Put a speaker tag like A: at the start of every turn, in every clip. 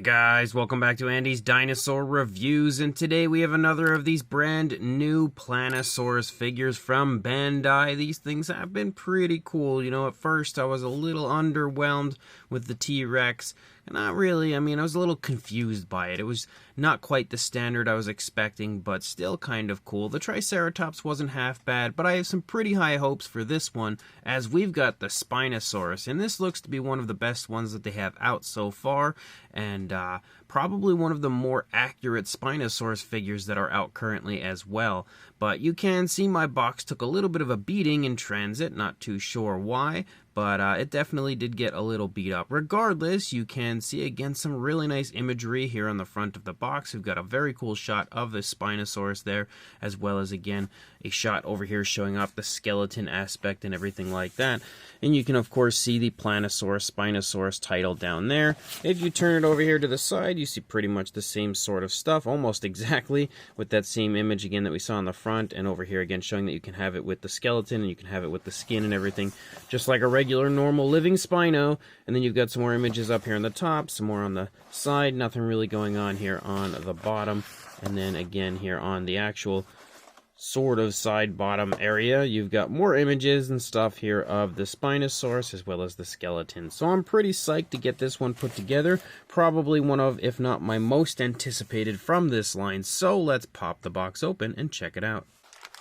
A: Guys, welcome back to Andy's Dinosaur Reviews, and today we have another of these brand new Plannosaurus figures from Bandai. These things have been pretty cool. You know, at first I was a little underwhelmed with the T-Rex. Not really, I was a little confused by it. It was not quite the standard I was expecting, but still kind of cool. The Triceratops wasn't half bad, but I have some pretty high hopes for this one, as we've got the Spinosaurus, and this looks to be one of the best ones that they have out so far, and probably one of the more accurate Spinosaurus figures that are out currently as well. But you can see my box took a little bit of a beating in transit, not too sure why, but it definitely did get a little beat up. Regardless, you can see again some really nice imagery here on the front of the box. We've got a very cool shot of the Spinosaurus there, as well as again a shot over here showing off the skeleton aspect and everything like that. And you can of course see the Plannosaurus Spinosaurus title down there. If you turn it over here to the side, you see pretty much the same sort of stuff, almost exactly, with that same image again that we saw on the front, and over here again showing that you can have it with the skeleton and you can have it with the skin and everything, just like a regular normal living Spino. And then you've got some more images up here on the top, some more on the side, nothing really going on here on the bottom, and then again here on the actual sort of side bottom area, you've got more images and stuff here of the Spinosaurus as well as the skeleton. So I'm pretty psyched to get this one put together. Probably one of, if not my most anticipated from this line. So let's pop the box open and check it out.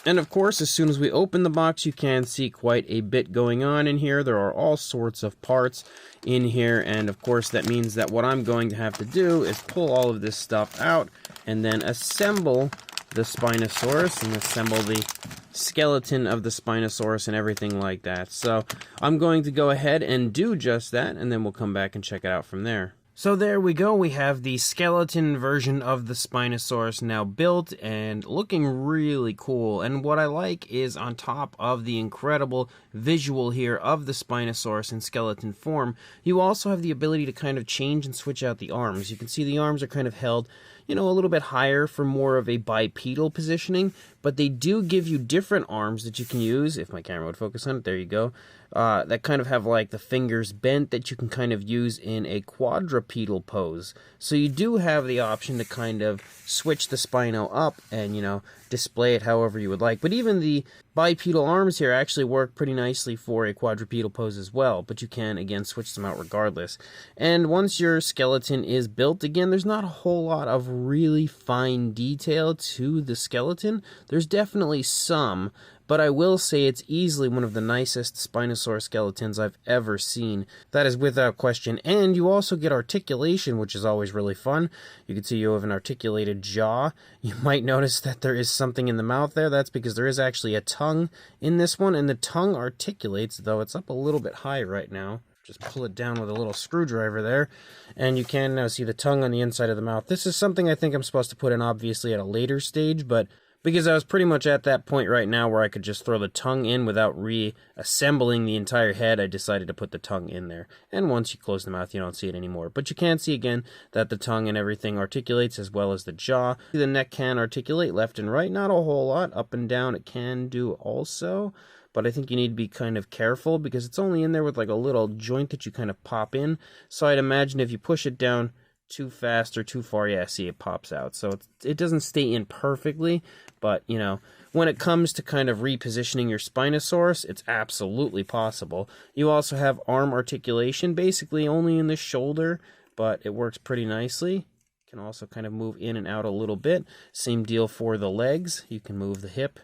A: And of course, as soon as we open the box, you can see quite a bit going on in here. There are all sorts of parts in here, and of course that means that what I'm going to have to do is pull all of this stuff out and then assemble the Spinosaurus and assemble the skeleton of the Spinosaurus and everything like that. So I'm going to go ahead and do just that, and then we'll come back and check it out from there. So there we go, we have the skeleton version of the Spinosaurus now built and looking really cool. And what I like is, on top of the incredible visual here of the Spinosaurus in skeleton form, you also have the ability to kind of change and switch out the arms. You can see the arms are kind of held, you know, a little bit higher for more of a bipedal positioning, but they do give you different arms that you can use. If my camera would focus on it, there you go. That kind of have like the fingers bent that you can kind of use in a quadrupedal pose. So you do have the option to kind of switch the Spino up and, you know, display it however you would like. But even the bipedal arms here actually work pretty nicely for a quadrupedal pose as well, but you can again switch them out regardless. And once your skeleton is built, again, there's not a whole lot of really fine detail to the skeleton. There's definitely some, but I will say it's easily one of the nicest Spinosaurus skeletons I've ever seen. That is without question. And you also get articulation, which is always really fun. You can see you have an articulated jaw. You might notice that there is something in the mouth there. That's because there is actually a tongue in this one, and the tongue articulates, though it's up a little bit high right now. Just pull it down with a little screwdriver there, and you can now see the tongue on the inside of the mouth. This is something I think I'm supposed to put in obviously at a later stage, but because I was pretty much at that point right now where I could just throw the tongue in without reassembling the entire head, I decided to put the tongue in there. And once you close the mouth, you don't see it anymore. But you can see again that the tongue and everything articulates, as well as the jaw. The neck can articulate left and right, not a whole lot. Up and down it can do also. But I think you need to be kind of careful because it's only in there with like a little joint that you kind of pop in. So I'd imagine if you push it down too fast or too far, yeah, see, it pops out. So it doesn't stay in perfectly, but, you know, when it comes to kind of repositioning your Spinosaurus, it's absolutely possible. You also have arm articulation, basically only in the shoulder, but it works pretty nicely. You can also kind of move in and out a little bit. Same deal for the legs. You can move the hip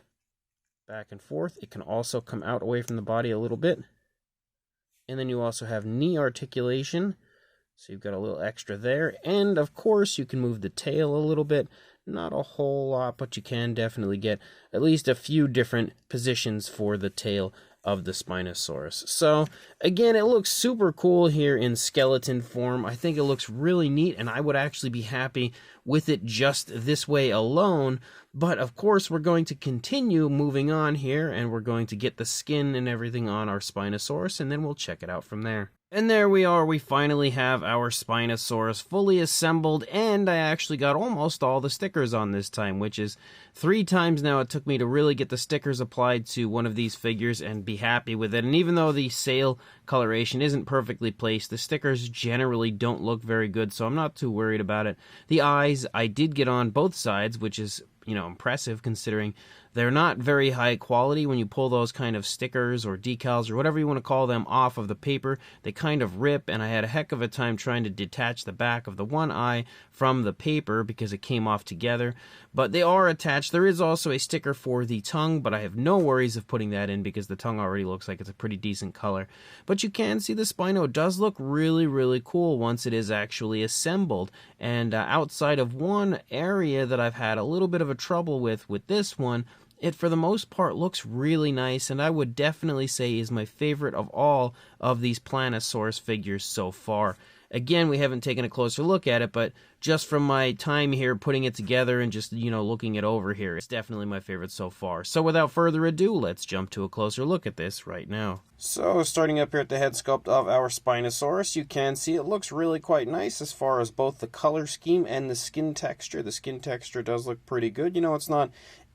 A: back and forth. It can also come out away from the body a little bit. And then you also have knee articulation. So you've got a little extra there. And of course, you can move the tail a little bit. Not a whole lot, but you can definitely get at least a few different positions for the tail of the Spinosaurus. So again, it looks super cool here in skeleton form. I think it looks really neat, and I would actually be happy with it just this way alone. But of course, we're going to continue moving on here, and we're going to get the skin and everything on our Spinosaurus, and then we'll check it out from there. And there we are, we finally have our Spinosaurus fully assembled, and I actually got almost all the stickers on this time, which is 3 times now it took me to really get the stickers applied to one of these figures and be happy with it. And even though the sail coloration isn't perfectly placed, the stickers generally don't look very good, so I'm not too worried about it. The eyes, I did get on both sides, which is, impressive considering they're not very high quality. When you pull those kind of stickers or decals or whatever you want to call them off of the paper, they kind of rip, and I had a heck of a time trying to detach the back of the one eye from the paper because it came off together. But they are attached. There is also a sticker for the tongue, but I have no worries of putting that in because the tongue already looks like it's a pretty decent color. But you can see the Spino does look really, really cool once it is actually assembled. And outside of one area that I've had a little bit of a trouble with this one, it for the most part looks really nice, and I would definitely say is my favorite of all of these Plannosaurus figures so far. Again, we haven't taken a closer look at it, but just from my time here putting it together and just, looking it over here, it's definitely my favorite so far. So without further ado, let's jump to a closer look at this right now. So starting up here at the head sculpt of our Spinosaurus, you can see it looks really quite nice as far as both the color scheme and the skin texture. The skin texture does look pretty good. It's not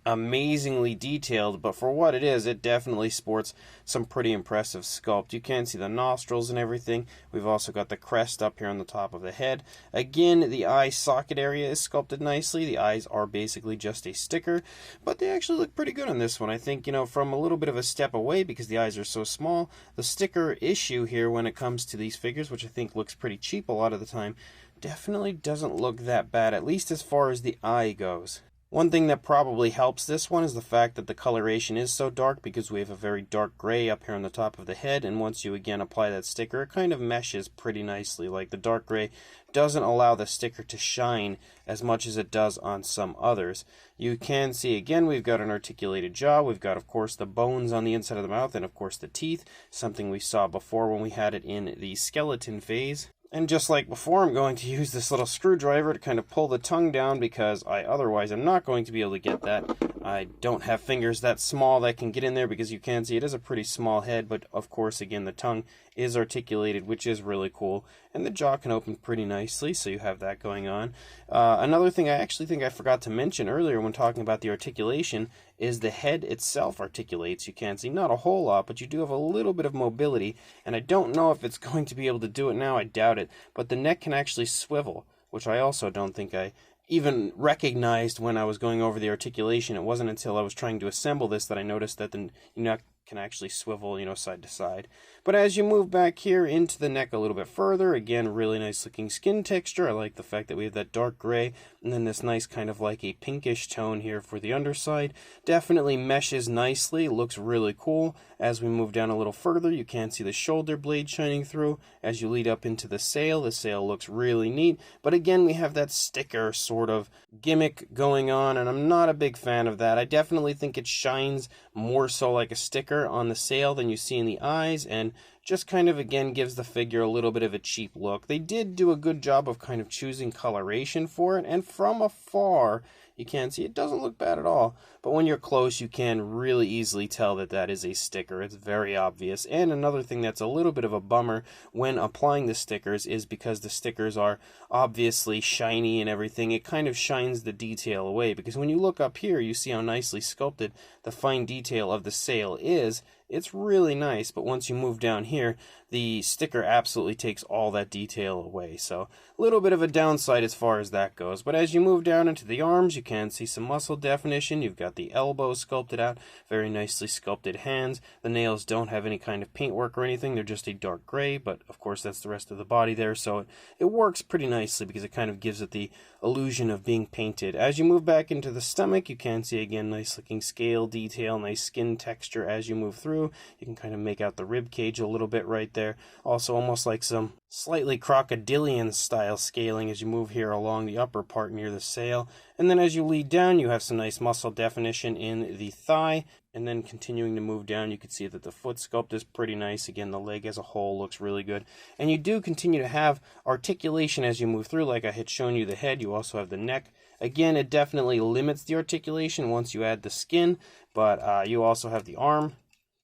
A: amazingly detailed, but for what it is, it definitely sports some pretty impressive sculpt. You can see the nostrils and everything. We've also got the crest up here on the top of the head. Again, the eye socket area is sculpted nicely. The eyes are basically just a sticker, but they actually look pretty good on this one. I think, from a little bit of a step away because the eyes are so small, the sticker issue here when it comes to these figures, which I think looks pretty cheap a lot of the time, definitely doesn't look that bad, at least as far as the eye goes. One thing that probably helps this one is the fact that the coloration is so dark because we have a very dark gray up here on the top of the head, and once you again apply that sticker, it kind of meshes pretty nicely. Like the dark gray doesn't allow the sticker to shine as much as it does on some others. You can see again we've got an articulated jaw, we've got of course the bones on the inside of the mouth, and of course the teeth, something we saw before when we had it in the skeleton phase. And just like before, I'm going to use this little screwdriver to kind of pull the tongue down because I otherwise am not going to be able to get that. I don't have fingers that small that can get in there because you can see it is a pretty small head, but of course, again, the tongue is articulated, which is really cool. And the jaw can open pretty nicely, so you have that going on. Another thing I actually think I forgot to mention earlier when talking about the articulation is the head itself articulates. You can see not a whole lot, but you do have a little bit of mobility, and I don't know if it's going to be able to do it now. I doubt it, but the neck can actually swivel, which I also don't think I even recognized when I was going over the articulation. It wasn't until I was trying to assemble this that I noticed that the neck can actually swivel, side to side. But as you move back here into the neck a little bit further, again, really nice looking skin texture. I like the fact that we have that dark gray and then this nice kind of like a pinkish tone here for the underside. Definitely meshes nicely, looks really cool. As we move down a little further, you can see the shoulder blade shining through. As you lead up into the sail looks really neat. But again, we have that sticker sort of gimmick going on, and I'm not a big fan of that. I definitely think it shines more so like a sticker on the sail than you see in the eyes, and just kind of again gives the figure a little bit of a cheap look. They did do a good job of kind of choosing coloration for it, and from afar you can see it doesn't look bad at all, but when you're close you can really easily tell that that is a sticker. It's very obvious. And another thing that's a little bit of a bummer when applying the stickers is because the stickers are obviously shiny and everything, it kind of shines the detail away, because when you look up here you see how nicely sculpted the fine detail of the sail is. It's really nice, but once you move down here, the sticker absolutely takes all that detail away. So a little bit of a downside as far as that goes. But as you move down into the arms, you can see some muscle definition. You've got the elbow sculpted out, very nicely sculpted hands. The nails don't have any kind of paintwork or anything. They're just a dark gray, but of course that's the rest of the body there. So it works pretty nicely because it kind of gives it the illusion of being painted. As you move back into the stomach, you can see again nice looking scale detail, nice skin texture as you move through. You can kind of make out the rib cage a little bit right there. Also almost like some slightly crocodilian style scaling as you move here along the upper part near the sail. And then as you lead down, you have some nice muscle definition in the thigh. And then continuing to move down, you can see that the foot sculpt is pretty nice. Again, the leg as a whole looks really good. And you do continue to have articulation as you move through. Like I had shown you the head, you also have the neck. Again, it definitely limits the articulation once you add the skin, but you also have the arm,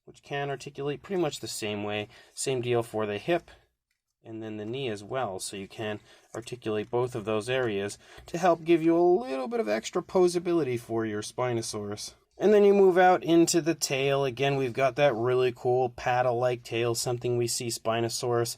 A: which can articulate pretty much the same way. Same deal for the hip. and then the knee as well, so you can articulate both of those areas to help give you a little bit of extra posability for your Spinosaurus. And then you move out into the tail. Again, we've got that really cool paddle-like tail, something we see Spinosaurus,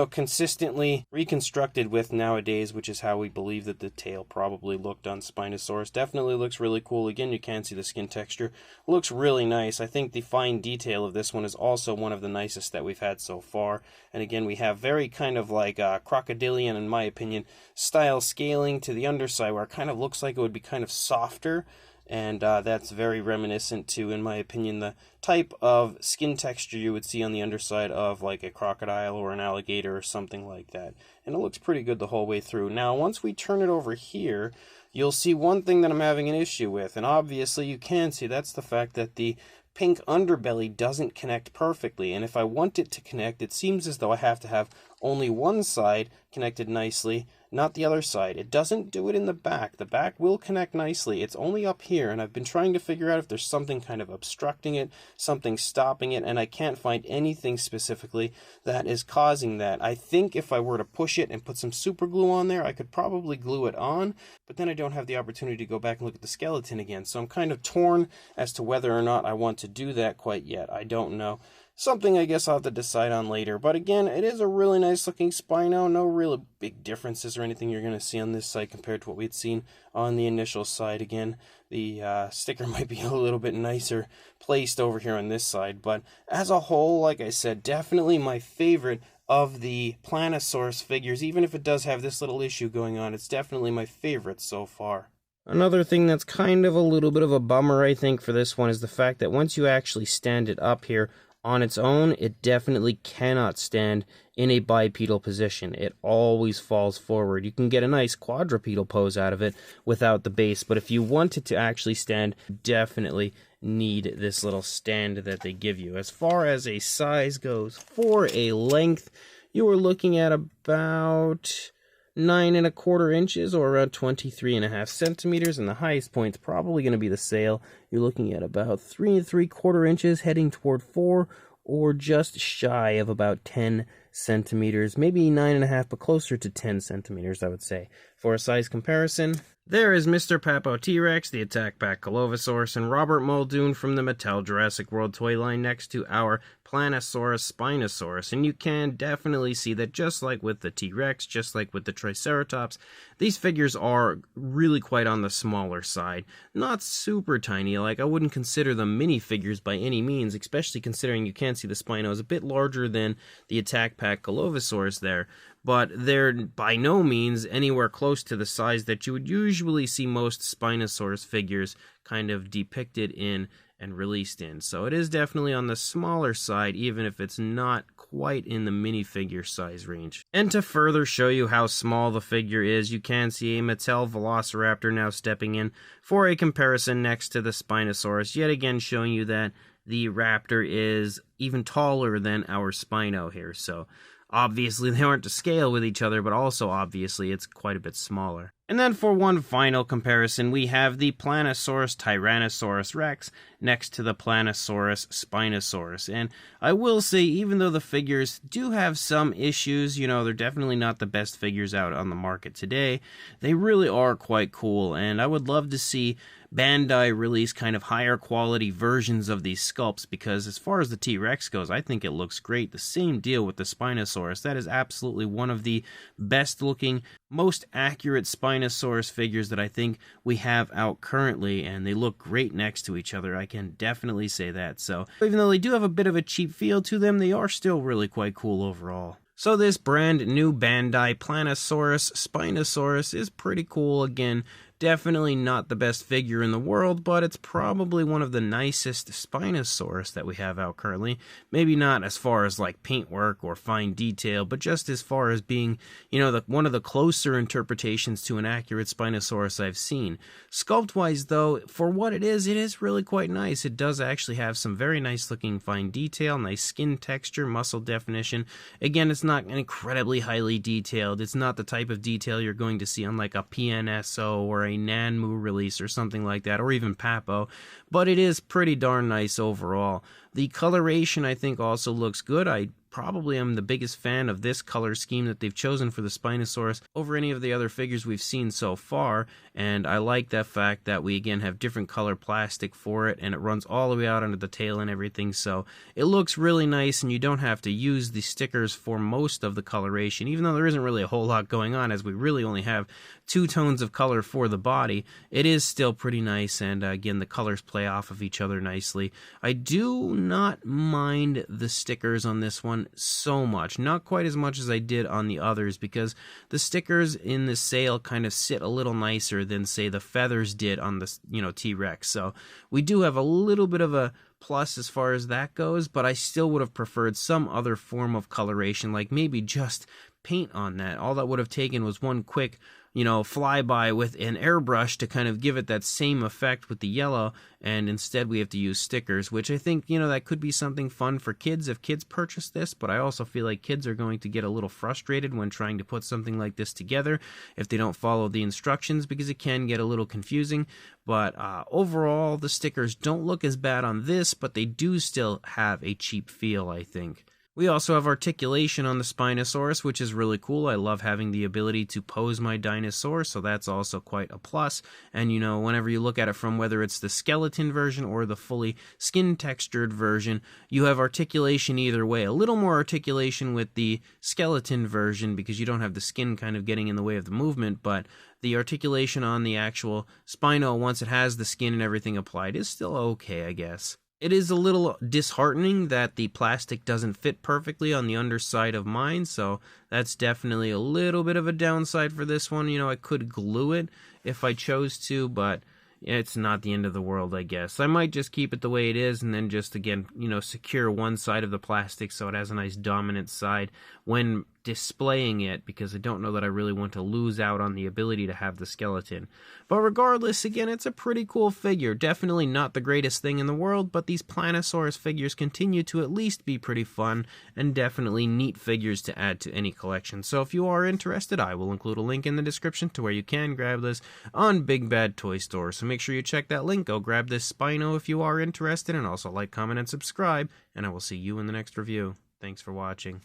A: consistently reconstructed with nowadays, which is how we believe that the tail probably looked on Spinosaurus. Definitely looks really cool. Again, you can see the skin texture. Looks really nice. I think the fine detail of this one is also one of the nicest that we've had so far. And again, we have very kind of like crocodilian, in my opinion, style scaling to the underside, where it kind of looks like it would be kind of softer. And that's very reminiscent to, in my opinion, the type of skin texture you would see on the underside of like a crocodile or an alligator or something like that. And it looks pretty good the whole way through. Now, once we turn it over here, you'll see one thing that I'm having an issue with. And obviously you can see that's the fact that the pink underbelly doesn't connect perfectly. And if I want it to connect, it seems as though I have to have only one side connected nicely, not the other side. It doesn't do it in the back. The back will connect nicely. It's only up here, and I've been trying to figure out if there's something kind of obstructing it, something stopping it, and I can't find anything specifically that is causing that. I think if I were to push it and put some super glue on there, I could probably glue it on, but then I don't have the opportunity to go back and look at the skeleton again. So I'm kind of torn as to whether or not I want to do that quite yet. I don't know. Something I guess I'll have to decide on later. But again, it is a really nice looking Spino. No real big differences or anything you're going to see on this side compared to what we'd seen on the initial side. Again, the sticker might be a little bit nicer placed over here on this side. But as a whole, like I said, definitely my favorite of the Plannosaurus figures. Even if it does have this little issue going on, it's definitely my favorite so far. Another thing that's kind of a little bit of a bummer, I think, for this one is the fact that once you actually stand it up here, on its own, it definitely cannot stand in a bipedal position. It always falls forward. You can get a nice quadrupedal pose out of it without the base, but if you want it to actually stand, you definitely need this little stand that they give you. As far as a size goes, for a length, you are looking at about 9¼ inches or around 23½ centimeters, and the highest point's probably going to be the sail. You're looking at about 3¾ inches heading toward 4, or just shy of about 10 centimeters, maybe 9½, but closer to 10 centimeters, I would say. For a size comparison, there is Mr. Papo T-Rex, the Attack Pack Colovosaurus, and Robert Muldoon from the Mattel Jurassic World toy line next to our Plannosaurus Spinosaurus, and you can definitely see that just like with the T-Rex, just like with the Triceratops, these figures are really quite on the smaller side. Not super tiny, like I wouldn't consider them minifigures by any means, especially considering you can see the Spino is a bit larger than the Attack Pack Colovosaurus there, but they're by no means anywhere close to the size that you would usually see most Spinosaurus figures kind of depicted in and released in. So it is definitely on the smaller side, even if it's not quite in the minifigure size range. And to further show you how small the figure is, you can see a Mattel Velociraptor now stepping in for a comparison next to the Spinosaurus, yet again showing you that the Raptor is even taller than our Spino here. So obviously they aren't to scale with each other, but also obviously it's quite a bit smaller. And then for one final comparison, we have the Plannosaurus Tyrannosaurus Rex next to the Plannosaurus Spinosaurus. And I will say, even though the figures do have some issues, they're definitely not the best figures out on the market today, they really are quite cool. And I would love to see Bandai release kind of higher quality versions of these sculpts, because as far as the T-Rex goes, I think it looks great. The same deal with the Spinosaurus. That is absolutely one of the best looking, most accurate Spinosaurus figures that I think we have out currently, and they look great next to each other. I can definitely say that. So even though they do have a bit of a cheap feel to them, they are still really quite cool overall. So this brand new Bandai Plannosaurus Spinosaurus is pretty cool. Again, definitely not the best figure in the world, but it's probably one of the nicest Spinosaurus that we have out currently. Maybe not as far as like paintwork or fine detail, but just as far as being, one of the closer interpretations to an accurate Spinosaurus I've seen. Sculpt-wise, though, for what it is really quite nice. It does actually have some very nice looking fine detail, nice skin texture, muscle definition. Again, it's not incredibly highly detailed. It's not the type of detail you're going to see on like a PNSO or a Nanmu release or something like that, or even Papo, but it is pretty darn nice overall. The coloration, I think, also looks good. I probably am the biggest fan of this color scheme that they've chosen for the Spinosaurus over any of the other figures we've seen so far, and I like that fact that we again have different color plastic for it, and it runs all the way out under the tail and everything, so it looks really nice, and you don't have to use the stickers for most of the coloration, even though there isn't really a whole lot going on, as we really only have 2 tones of color for the body. It is still pretty nice, and again, the colors play off of each other nicely. I do not mind the stickers on this one so much, not quite as much as I did on the others, because the stickers in the sail kind of sit a little nicer than, say, the feathers did on the, T-Rex. So we do have a little bit of a plus as far as that goes, but I still would have preferred some other form of coloration, like maybe just paint on that. All that would have taken was one quick flyby with an airbrush to kind of give it that same effect with the yellow, and instead we have to use stickers, which I think, that could be something fun for kids if kids purchase this, but I also feel like kids are going to get a little frustrated when trying to put something like this together if they don't follow the instructions, because it can get a little confusing. But overall, the stickers don't look as bad on this, but they do still have a cheap feel, I think. We also have articulation on the Spinosaurus, which is really cool. I love having the ability to pose my dinosaur, so that's also quite a plus. And whenever you look at it from whether it's the skeleton version or the fully skin textured version, you have articulation either way. A little more articulation with the skeleton version because you don't have the skin kind of getting in the way of the movement, but the articulation on the actual Spino, once it has the skin and everything applied, is still okay, I guess. It is a little disheartening that the plastic doesn't fit perfectly on the underside of mine, so that's definitely a little bit of a downside for this one. I could glue it if I chose to, but it's not the end of the world, I guess. I might just keep it the way it is and then just, again, secure one side of the plastic so it has a nice dominant side when displaying it, because I don't know that I really want to lose out on the ability to have the skeleton. But regardless, again, it's a pretty cool figure. Definitely not the greatest thing in the world, but these Plannosaurus figures continue to at least be pretty fun and definitely neat figures to add to any collection. So if you are interested, I will include a link in the description to where you can grab this on Big Bad Toy Store. So make sure you check that link. Go grab this Spino if you are interested, and also like, comment, and subscribe, and I will see you in the next review. Thanks for watching.